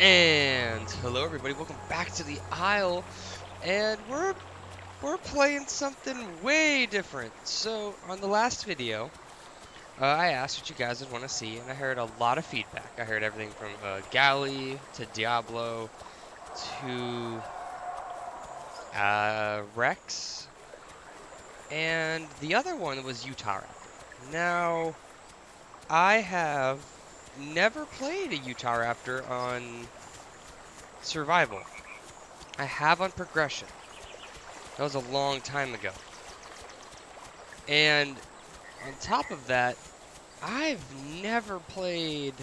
And hello everybody, welcome back to the Isle, and we're playing something way different. So on the last video, I asked what you guys would want to see, and I heard a lot of feedback. I heard everything from Galley to Diablo to Rex, and the other one was Utah Raptor. Now, I have never played a Utah Raptor on survival. I have on progression. That was a long time ago. And on top of that, I've never played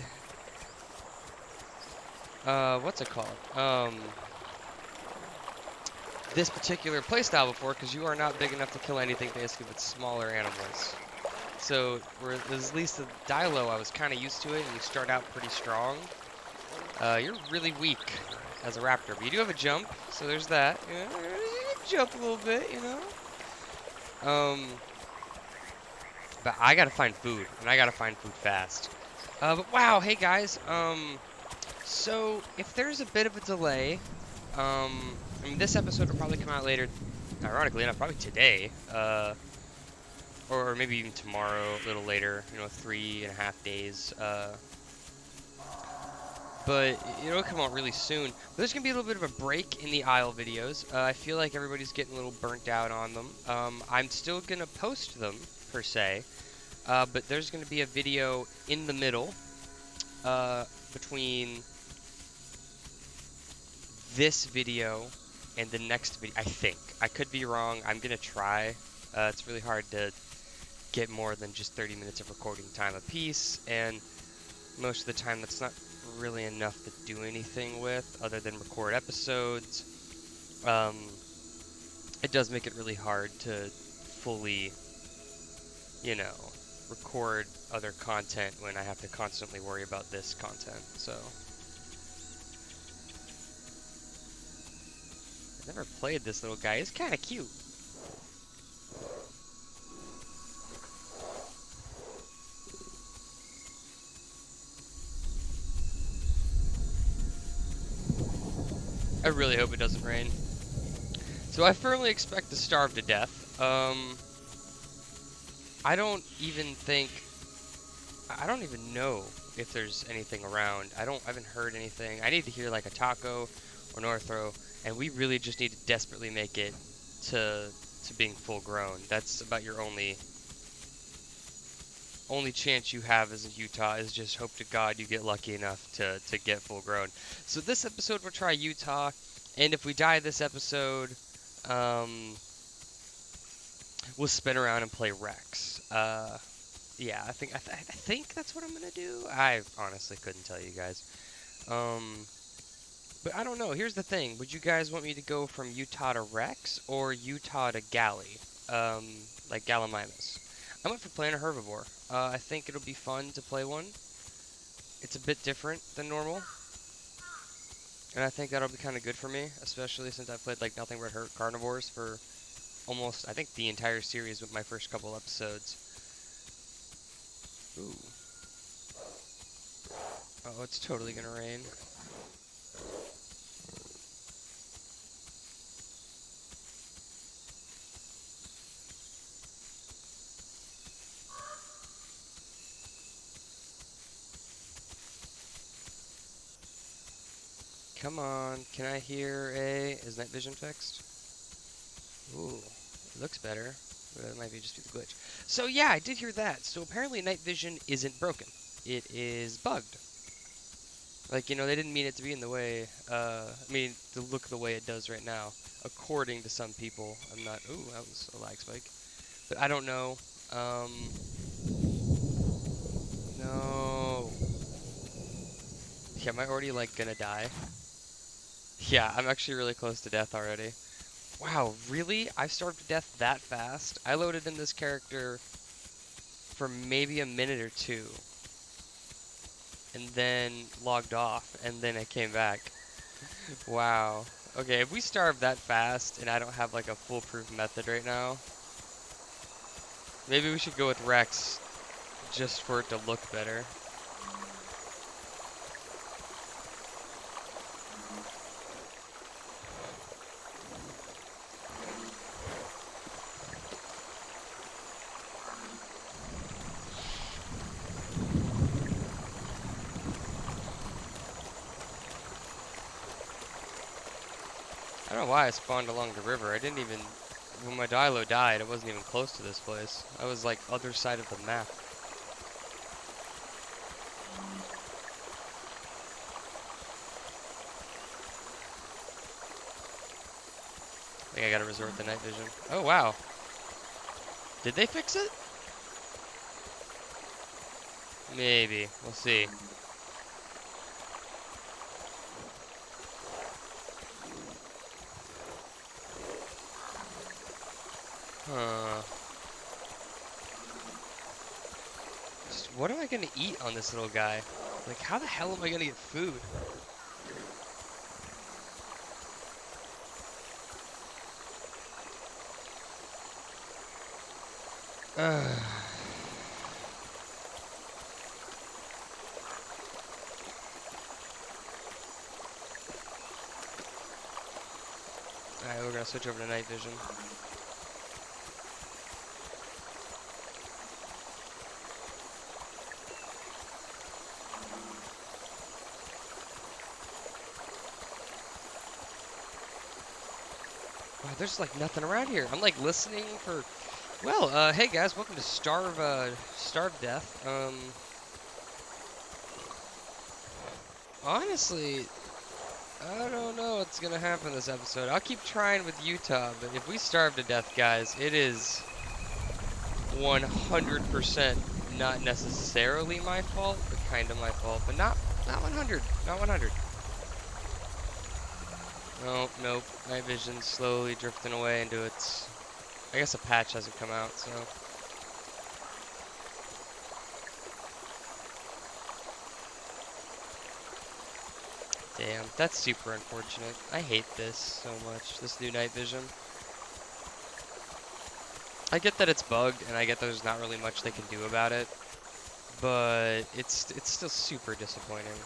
what's it called? This particular playstyle before, because you are not big enough to kill anything basically with smaller animals. So at least the Dilo, I was kind of used to it, and you start out pretty strong. You're really weak as a raptor, but you do have a jump, so there's that. You know, you can jump a little bit, you know. But I gotta find food, and I gotta find food fast. But wow, hey guys, so if there's a bit of a delay, I mean, this episode will probably come out later, ironically enough, probably today, or maybe even tomorrow, a little later, you know, 3.5 days, but it'll come out really soon. But there's gonna be a little bit of a break in the Isle videos. I feel like everybody's getting a little burnt out on them. I'm still gonna post them, per se, but there's gonna be a video in the middle, between this video and the next video, I think. I could be wrong. I'm gonna try. It's really hard to get more than just 30 minutes of recording time a piece, and most of the time that's not really enough to do anything with other than record episodes. It does make it really hard to fully, you know, record other content when I have to constantly worry about this content, so. I've never played this little guy. He's kind of cute. I really hope it doesn't rain. So I firmly expect to starve to death. I don't even know if there's anything around. I haven't heard anything. I need to hear like a Taco or Northro, and we really just need to desperately make it to being full grown. That's about your only chance you have as a Utah, is just hope to God you get lucky enough to get full grown. So this episode we'll try Utah, and if we die this episode, we'll spin around and play Rex. Yeah, I think that's what I'm gonna do. I honestly couldn't tell you guys. But I don't know. Here's the thing. Would you guys want me to go from Utah to Rex or Utah to Galley? Like Gallimimus. I went for playing a herbivore. I think it'll be fun to play one. It's a bit different than normal. And I think that'll be kind of good for me, especially since I've played like nothing but carnivores for almost, I think, the entire series with my first couple episodes. Ooh. Oh, it's totally gonna rain. Come on, can I hear is night vision fixed? Ooh, it looks better. But it might be just be the glitch. So yeah, I did hear that. So apparently night vision isn't broken. It is bugged. Like, you know, they didn't mean it to be in the way, I mean, to look the way it does right now. According to some people. I'm not, ooh, that was a lag spike. But I don't know. No. Yeah, am I already, like, gonna die? Yeah, I'm actually really close to death already. Wow, really? I starved to death that fast? I loaded in this character for maybe a minute or two, and then logged off, and then I came back. Wow. Okay, if we starve that fast, and I don't have like a foolproof method right now, maybe we should go with Rex, just for it to look better. don't know why I spawned along the river. I didn't even... When my Dilo died, I wasn't even close to this place. I was like other side of the map. I think I gotta resort to night vision. Oh, wow. Did they fix it? Maybe. We'll see. Huh. Just, what am I gonna eat on this little guy? Like, how the hell am I gonna get food? Alright, we're gonna switch over to night vision. Wow, there's like nothing around here. I'm like listening for... Well, hey guys, welcome to Starve Death. Honestly, I don't know what's gonna happen this episode. I'll keep trying with Utah, but if we starve to death, guys, it is 100% not necessarily my fault, but kind of my fault, but not 100, not 100. Nope. Night vision's slowly drifting away into its... I guess a patch hasn't come out, so... Damn, that's super unfortunate. I hate this so much, this new night vision. I get that it's bugged, and I get there's not really much they can do about it, but it's still super disappointing.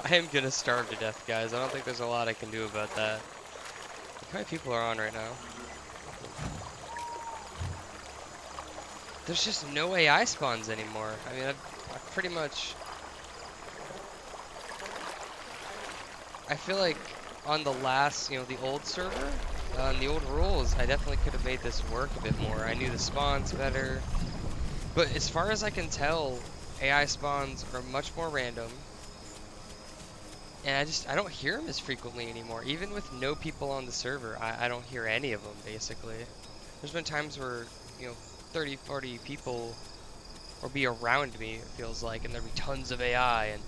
I am gonna starve to death, guys. I don't think there's a lot I can do about that. Look how many people are on right now. There's just no AI spawns anymore. I mean, I've pretty much... I feel like on the last, the old server, on the old rules, I definitely could have made this work a bit more. I knew the spawns better. But as far as I can tell, AI spawns are much more random. And I don't hear them as frequently anymore. Even with no people on the server, I don't hear any of them, basically. There's been times where, 30, 40 people will be around me, it feels like, and there'll be tons of AI, and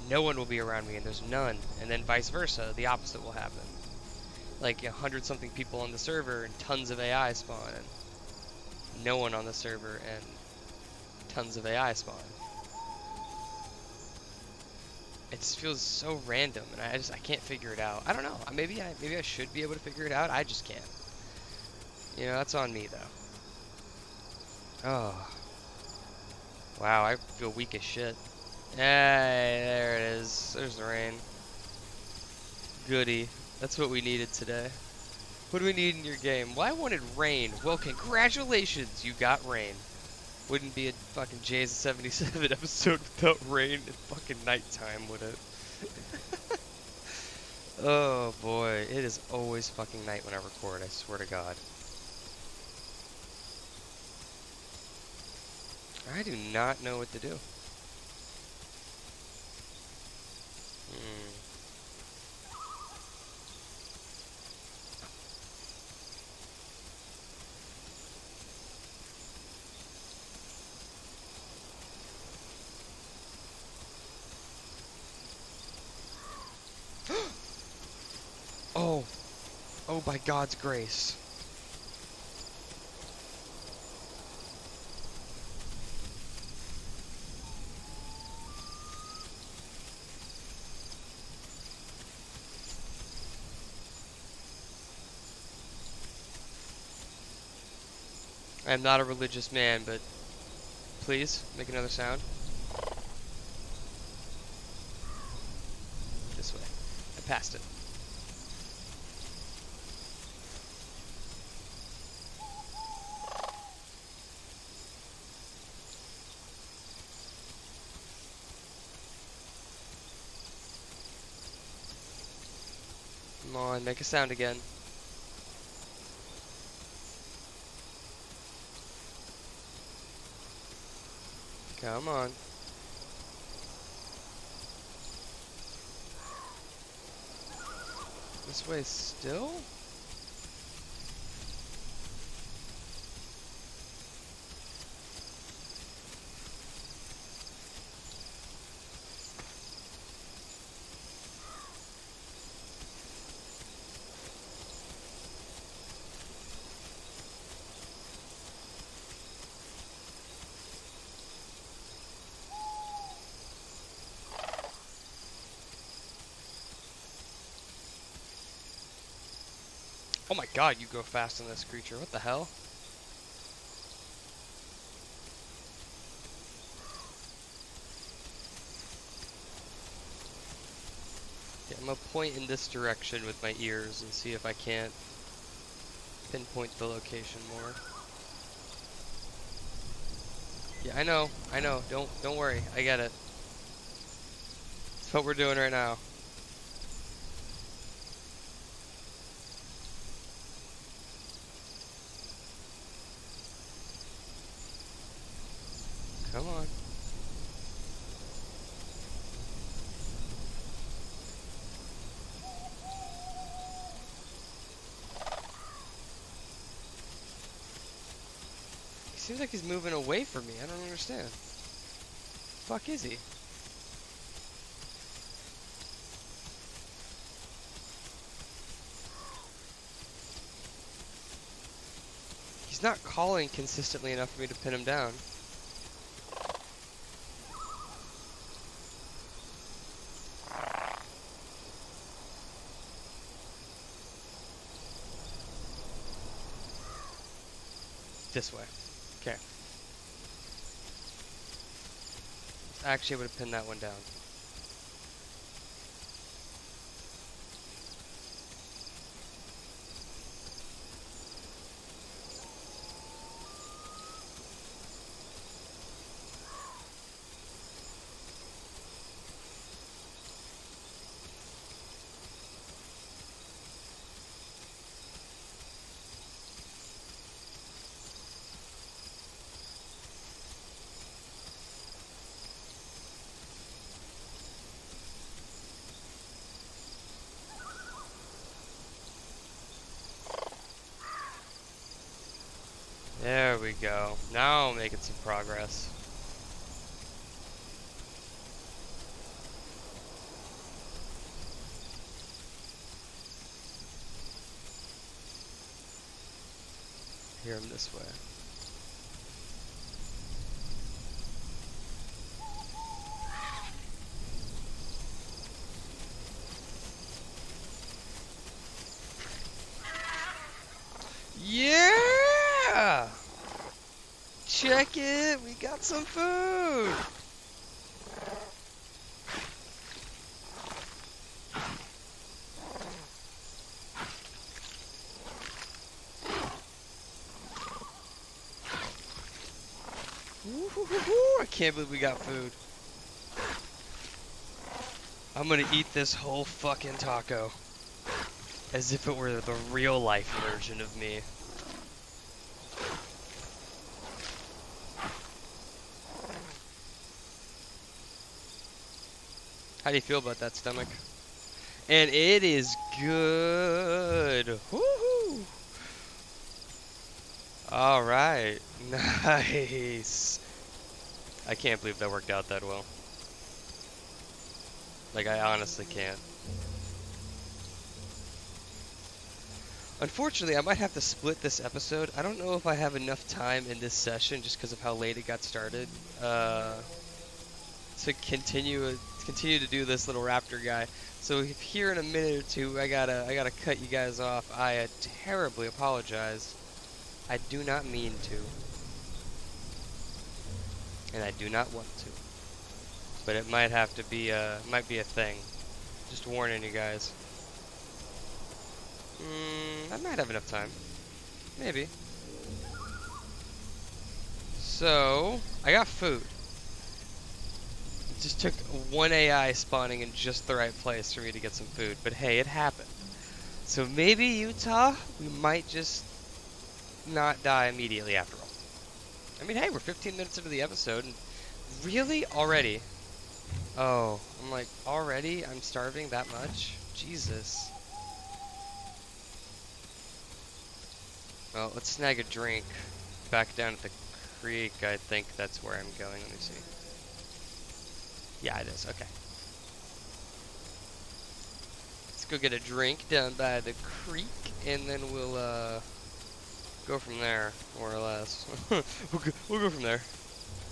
no one will be around me, and there's none. And then vice versa, the opposite will happen. Like, 100-something people on the server, and tons of AI spawn, and no one on the server, and tons of AI spawn. It just feels so random, and I can't figure it out. I don't know. Maybe I should be able to figure it out. I just can't. That's on me though. Oh. Wow, I feel weak as shit. Hey, there it is. There's the rain. Goody. That's what we needed today. What do we need in your game? Well, I wanted rain. Well, congratulations, you got rain. Wouldn't be a fucking Jay's 77 episode without rain and fucking nighttime, would it? Oh boy, it is always fucking night when I record, I swear to God. I do not know what to do. Oh, by God's grace. I am not a religious man, but please make another sound. This way. I passed it. Come on, make a sound again. Come on. This way still? Oh my god, you go fast on this creature. What the hell? Yeah, I'm gonna point in this direction with my ears and see if I can't pinpoint the location more. Yeah, I know. Don't worry. I get it. That's what we're doing right now. Come on. He seems like he's moving away from me. I don't understand. Fuck is he? He's not calling consistently enough for me to pin him down. This way. Okay. Actually, I would have pinned that one down. There we go. Now I'm making some progress. Hear him this way. Yeah! Check it! We got some food! Woo-hoo-hoo-hoo! I can't believe we got food. I'm gonna eat this whole fucking taco. As if it were the real life version of me. How do you feel about that, stomach? And it is good. Woohoo! All right, nice. I can't believe that worked out that well. Like, I honestly can't. Unfortunately, I might have to split this episode. I don't know if I have enough time in this session, just because of how late it got started, to continue to do this little raptor guy. So if here in a minute or two I gotta cut you guys off, I terribly apologize. I do not mean to, and I do not want to. But it might have to be might be a thing. Just warning you guys. I might have enough time. Maybe. So, I got food. It just took one AI spawning in just the right place for me to get some food. But hey, it happened. So maybe Utah, we might just not die immediately after all. I mean, hey, we're 15 minutes into the episode, and really? Already? Oh, I'm like, already? I'm starving that much? Jesus. Well, let's snag a drink. Back down at the creek, I think that's where I'm going. Let me see. Yeah, it is. Okay. Let's go get a drink down by the creek, and then we'll, go from there, more or less. We'll go from there.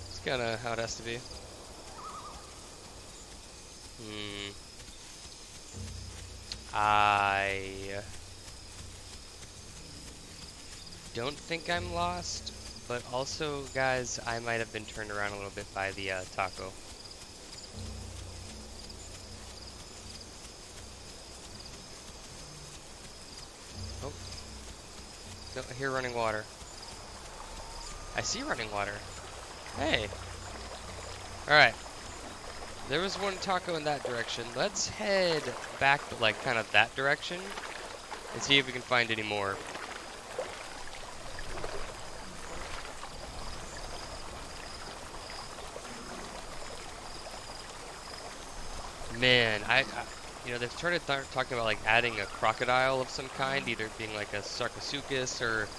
It's kind of how it has to be. I don't think I'm lost, but also, guys, I might have been turned around a little bit by the taco. Oh. No, I hear running water. I see running water. Hey. Alright. There was one taco in that direction. Let's head back, like, kind of that direction, and see if we can find any more. Man, you know, they've started talking about, like, adding a crocodile of some kind, either being like a Sarcosuchus or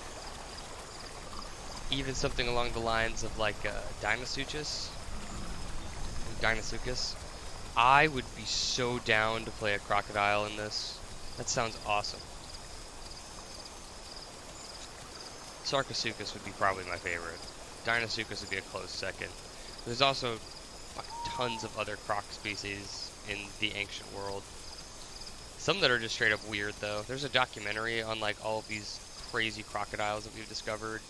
even something along the lines of, like, Deinosuchus. Deinosuchus. I would be so down to play a crocodile in this. That sounds awesome. Sarcosuchus would be probably my favorite. Deinosuchus would be a close second. There's also tons of other croc species in the ancient world. Some that are just straight up weird, though. There's a documentary on, like, all of these crazy crocodiles that we've discovered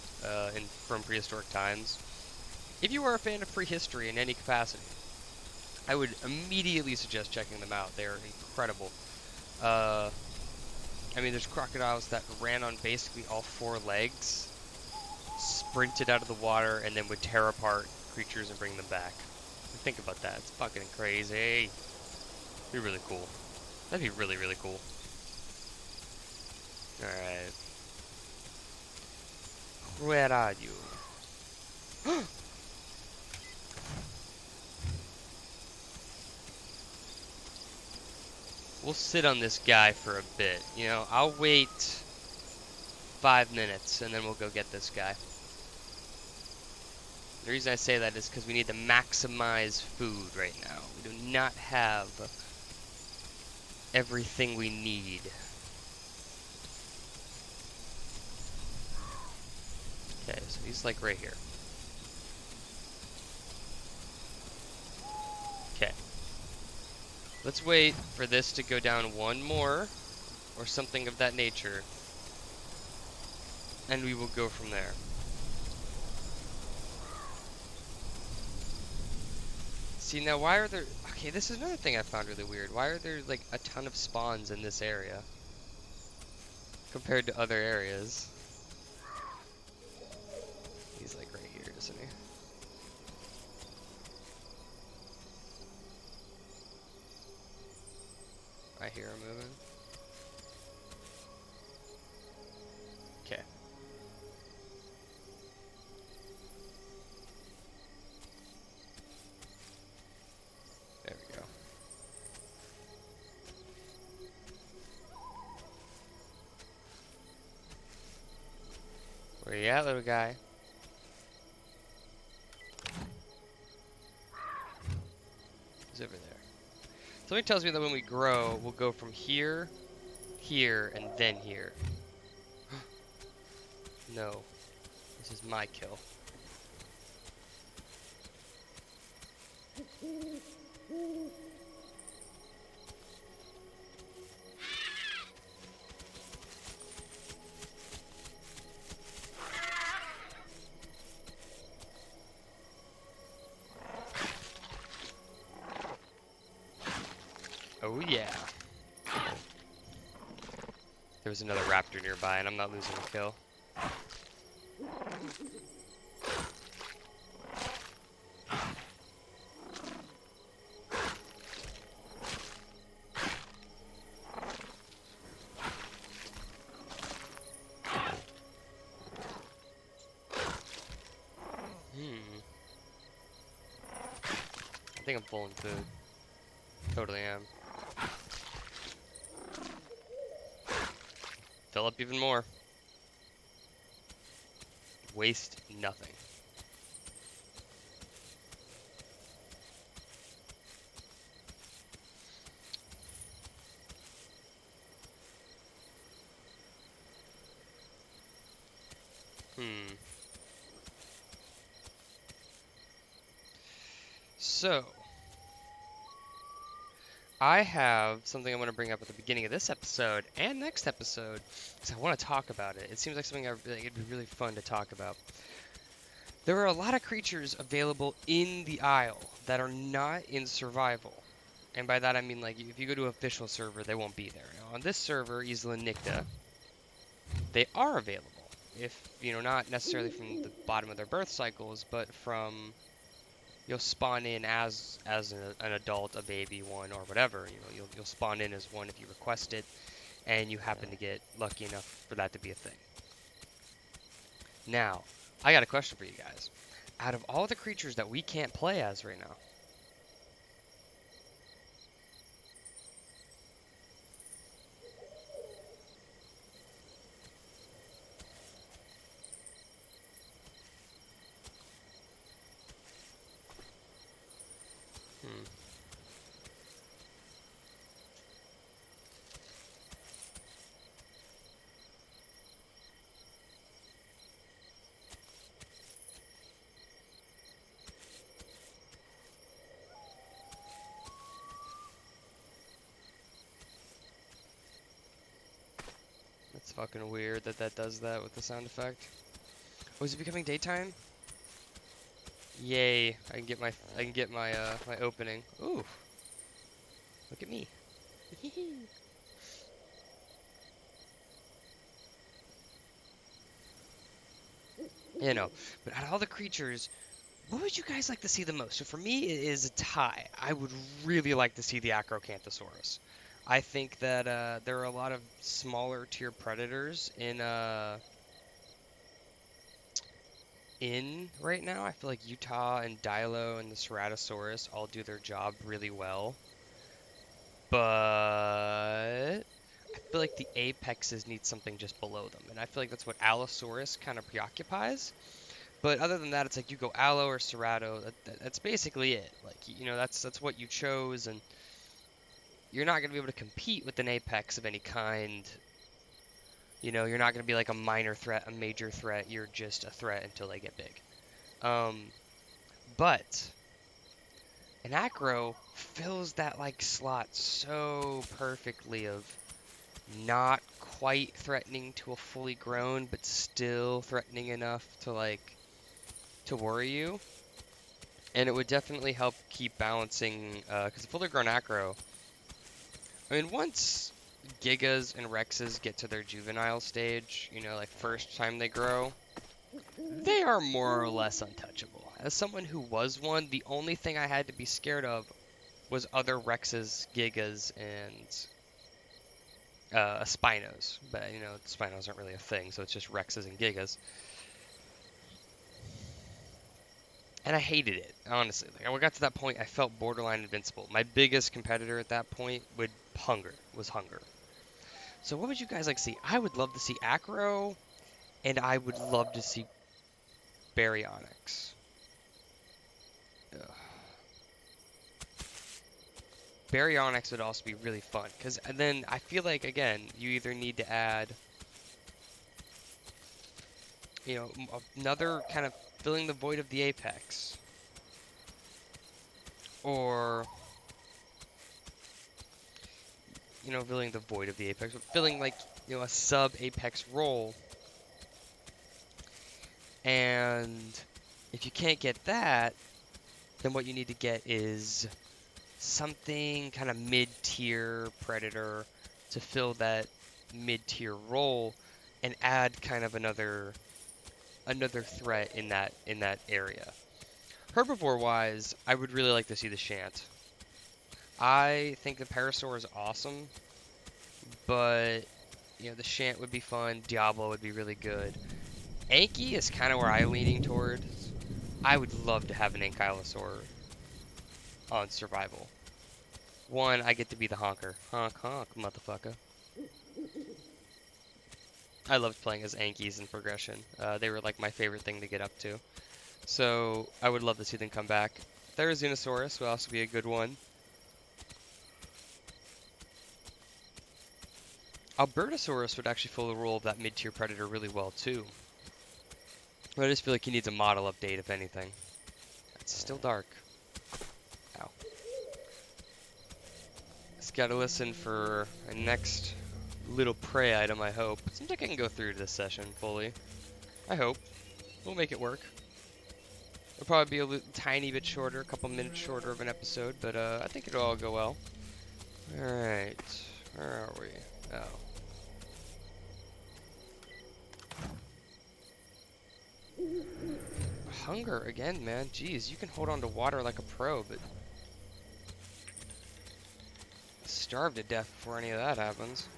from prehistoric times. If you are a fan of prehistory in any capacity, I would immediately suggest checking them out. They're incredible. I mean, there's crocodiles that ran on basically all four legs, sprinted out of the water, and then would tear apart creatures and bring them back. Think about that. It's fucking crazy. It'd be really cool. That'd be really, really cool. Alright. Where are you? We'll sit on this guy for a bit. You know, I'll wait 5 minutes and then we'll go get this guy. The reason I say that is because we need to maximize food right now. We do not have everything we need. Okay, so he's like right here. Okay. Let's wait for this to go down one more, or something of that nature, and we will go from there. See, now why are there... Okay, this is another thing I found really weird. Why are there, like, a ton of spawns in this area compared to other areas? He's, like, right here, isn't he? I hear him moving. Okay. There we go. Where you at, little guy? He's over there. Something tells me that when we grow, we'll go from here, here, and then here. No. This is my kill. Oh yeah. There was another raptor nearby and I'm not losing a kill. think I'm full in food. Totally am. Fill up even more. Waste nothing. So, I have something I'm going to bring up at the beginning of this episode and next episode because I want to talk about it. It seems like something it'd be really fun to talk about. There are a lot of creatures available in the Isle that are not in survival. And by that I mean, like, if you go to an official server, they won't be there. Now, on this server, Isla Nicta, they are available. If, not necessarily from the bottom of their birth cycles, but from, you'll spawn in as an adult, a baby one, or whatever. You'll spawn in as one if you request it, and you happen to get lucky enough for that to be a thing. Now, I got a question for you guys. Out of all the creatures that we can't play as right now, It's fucking weird that does that with the sound effect. Oh, is it becoming daytime? Yay! I can get my my opening. Ooh, look at me. But out of all the creatures, what would you guys like to see the most? So for me, it is a tie. I would really like to see the Acrocanthosaurus. I think that there are a lot of smaller tier predators in right now. I feel like Utah and Dilo and the Ceratosaurus all do their job really well. But I feel like the apexes need something just below them. And I feel like that's what Allosaurus kind of preoccupies. But other than that, it's like you go Allo or Cerato. That's basically it. Like, that's what you chose, and you're not going to be able to compete with an apex of any kind. You're not going to be like a minor threat, a major threat. You're just a threat until they get big. But an Acro fills that like slot so perfectly of not quite threatening to a fully grown, but still threatening enough to worry you. And it would definitely help keep balancing, because a fully grown Acro, I mean, once Gigas and Rexes get to their juvenile stage, like first time they grow, they are more or less untouchable. As someone who was one, the only thing I had to be scared of was other Rexes, Gigas, and Spinos. But, Spinos aren't really a thing, so it's just Rexes and Gigas. And I hated it, honestly. Like, I got to that point, I felt borderline invincible. My biggest competitor at that point was Hunger. So what would you guys like to see? I would love to see Acro, and I would love to see Baryonyx. Ugh. Baryonyx would also be really fun, because then I feel like, again, you either need to add, another kind of filling the void of the apex, or, filling the void of the apex, but filling, like, a sub-apex role. And if you can't get that, then what you need to get is something kind of mid-tier predator to fill that mid-tier role and add kind of another threat in that area. Herbivore wise, I would really like to see the Shant. I think the Parasaur is awesome, but the Shant would be fun. Diablo would be really good. Anky is kind of where I'm leaning toward. I would love to have an Ankylosaur. on survival. One, I get to be the honker. Honk, honk, motherfucker. I loved playing as Ankies in Progression. They were like my favorite thing to get up to. So I would love to see them come back. Therizinosaurus would also be a good one. Albertosaurus would actually fill the role of that mid-tier predator really well too. But I just feel like he needs a model update, if anything. It's still dark. Ow. Just gotta listen for a next little prey item, I hope. Seems like I can go through this session fully. I hope. We'll make it work. It'll probably be a tiny bit shorter, a couple minutes shorter of an episode, but I think it'll all go well. Alright. Where are we? Oh. Hunger again, man. Jeez, you can hold on to water like a pro, but starve to death before any of that happens.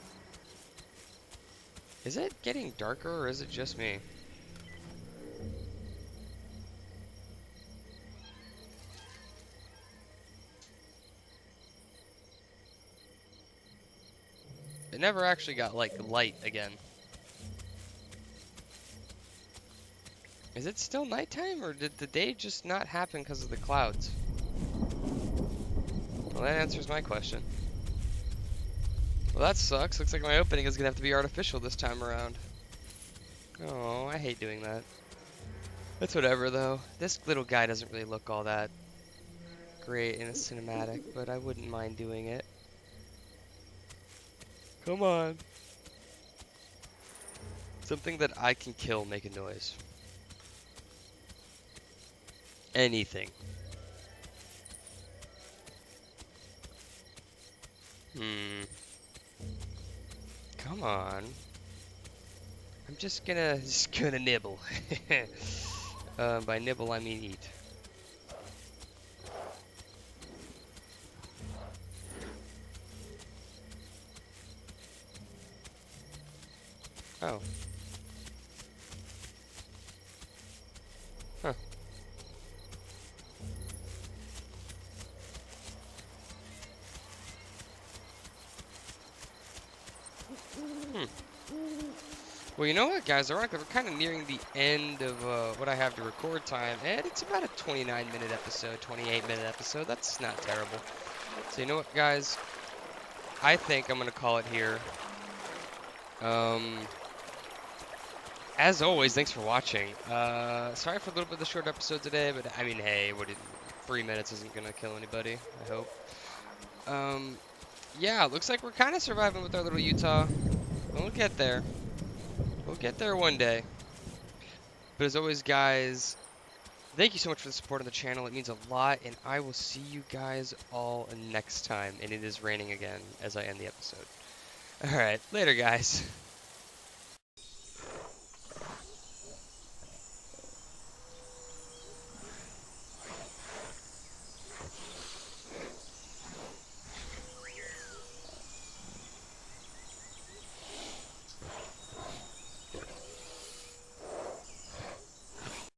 Is it getting darker, or is it just me? It never actually got, like, light again. Is it still nighttime, or did the day just not happen because of the clouds? Well, that answers my question. Well, that sucks. Looks like my opening is gonna have to be artificial this time around. Oh, I hate doing that. That's whatever, though. This little guy doesn't really look all that great in a cinematic, but I wouldn't mind doing it. Come on. Something that I can kill make a noise. Anything. Come on. I'm just gonna nibble. By nibble I mean eat. Oh. Huh. Well, you know what, guys? Ironically, we're kind of nearing the end of what I have to record time, and it's about a 29-minute episode, 28-minute episode. That's not terrible. So you know what, guys? I think I'm gonna call it here. As always, thanks for watching. Sorry for a little bit of the short episode today, but I mean, hey, 3 minutes isn't gonna kill anybody, I hope. Yeah, looks like we're kind of surviving with our little Utah. We'll get there. We'll get there one day. But as always, guys, thank you so much for the support on the channel. It means a lot, and I will see you guys all next time. And it is raining again as I end the episode. Alright, later, guys.